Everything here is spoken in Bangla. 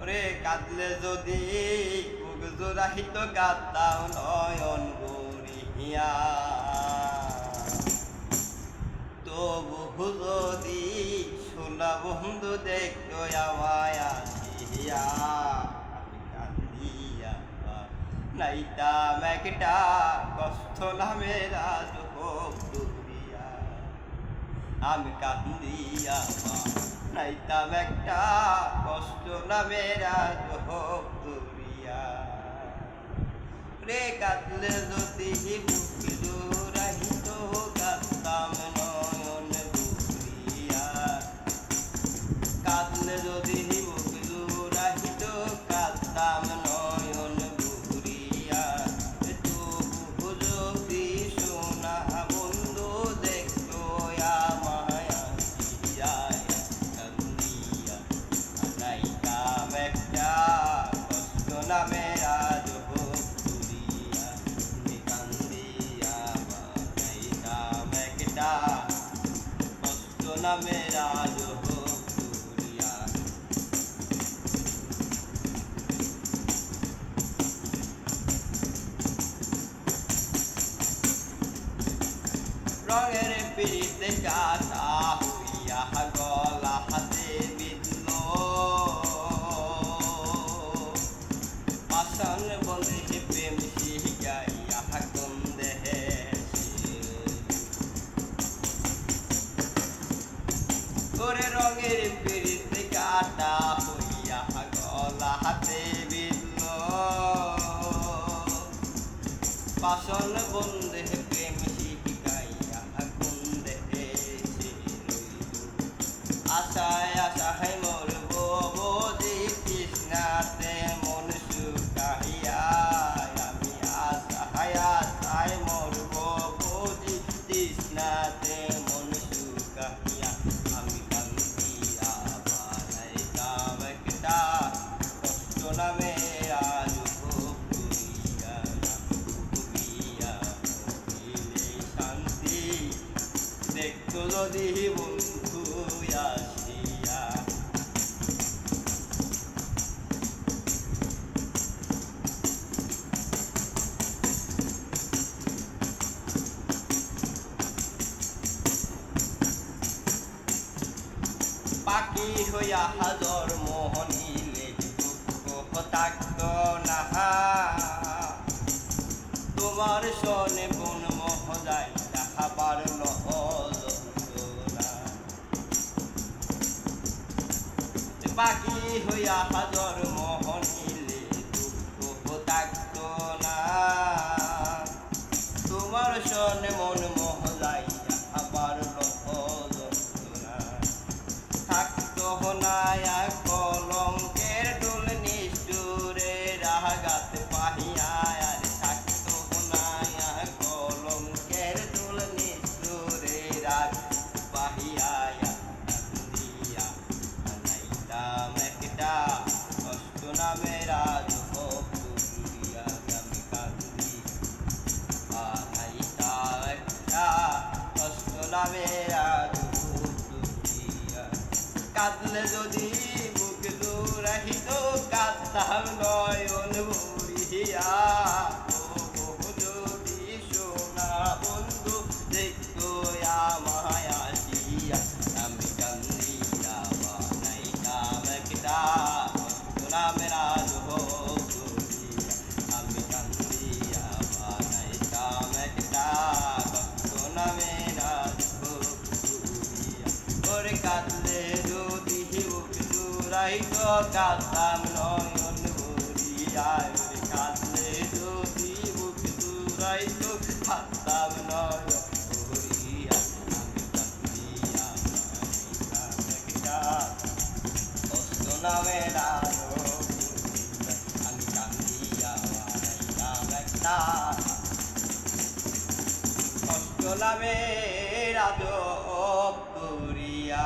রে কাঁদলে যদি বুক জোড়াহিত কাঁদতাম নয়ন গড়িয়া তবু যদি সোনা বন্ধু দেখতো আমায় আসিয়া আমি কান্দিয়া নাইতাম একটা কষ্ট নামের আজ হোক দুরিয়া আমি কান্দিয়া নাইতাম একটা কষ্ট নামের আজ হোক দুরিয়া রে কাঁদলে যদি বুক জোড়াহিত কাঁদতাম নয়ন বুড়িয়া কাঁদলে যদি বুক জোড়াহিত কাঁদতাম নয়ন বুড়িয়া তবু যদি সোনা বন্ধু দেখতো আমায় আসিয়া কান্দিয়া নাইতাম একটা কষ্ট নামের আজ হোক দুরিয়া কান্দিয়া নাইতাম একটা কষ্ট নামের আজ হোক দুরিয়া রঙের পিড়িতে কাটা হইয়া গলা হাতে বিঁধল পাষাণ বন্ধে প্রেম শিখাইয়া কোন দেহে করে রঙের পিড়িতে কাটা হইয়া গলা হাতে বিঁধল পাষাণ বন্ধে প্রেম শিখাইয়া কোন দেহে আশায় আশায় মরব বোঝি তৃষ্ণাতে মন শুকাইয়া আমি আশায় আশায় মরব বোঝি তৃষ্ণাতে মন শুকাইয়া আমি কান্দিয়া বানাইতাম একটা কষ্ট নামে আজ হোক দুরিয়া ডুবিয়া হইলে শান্তি দেখতো যদি বন্ধু আসিয়া পাখি হইয়া হাজর মোহনিলে দুঃখ থাকত না তোমার সনে কোন মোহ যায় তাহাবার নহলা পাখি হইয়া হাজর মোহনিলে দুঃখ থাকত না তোমার সনে মন মোহ যায় তাহাবার নহলা থাকতো না কলঙ্কের ডোল নিষ্ঠুরে রাগাত পাহিয়া আর থাকতো না কলঙ্কের ডোল নিষ্ঠুরে রাগ পাহিয়া কান্দিয়া নাইতাম একটা কষ্ট নামের আজ হোক দুরিয়া আমি কান্দি নাইতাম একটা কষ্ট নামের আজ কাঁদলে যদি বুক জোড়াহিত কাঁদতাম নয়ন ভরিয়া তবু যদি সোনা বন্ধু দেখতো আমায় আসিয়া আমি কান্দিয়া বানাইতাম একটা কষ্ট নামের আজ হোক দুরিয়া আমি কান্দিয়া বানাইতাম একটা কষ্ট নামের আজ হোক দুরিয়া ওরে কাঁদলে যদি বুক জোড়াইতো কাঁদতাম নয়ন ভরিয়া ওরে কাঁদলে যদি বুক জোড়াইতো কাঁদতাম নয়ন ভরিয়া আমি কান্দিয়া বানাইতাম একটা কষ্ট নামের আজ হোক দুরিয়া আমি কান্দিয়া বানাইতাম একটা কষ্ট নামের আজ হোক দুরিয়া।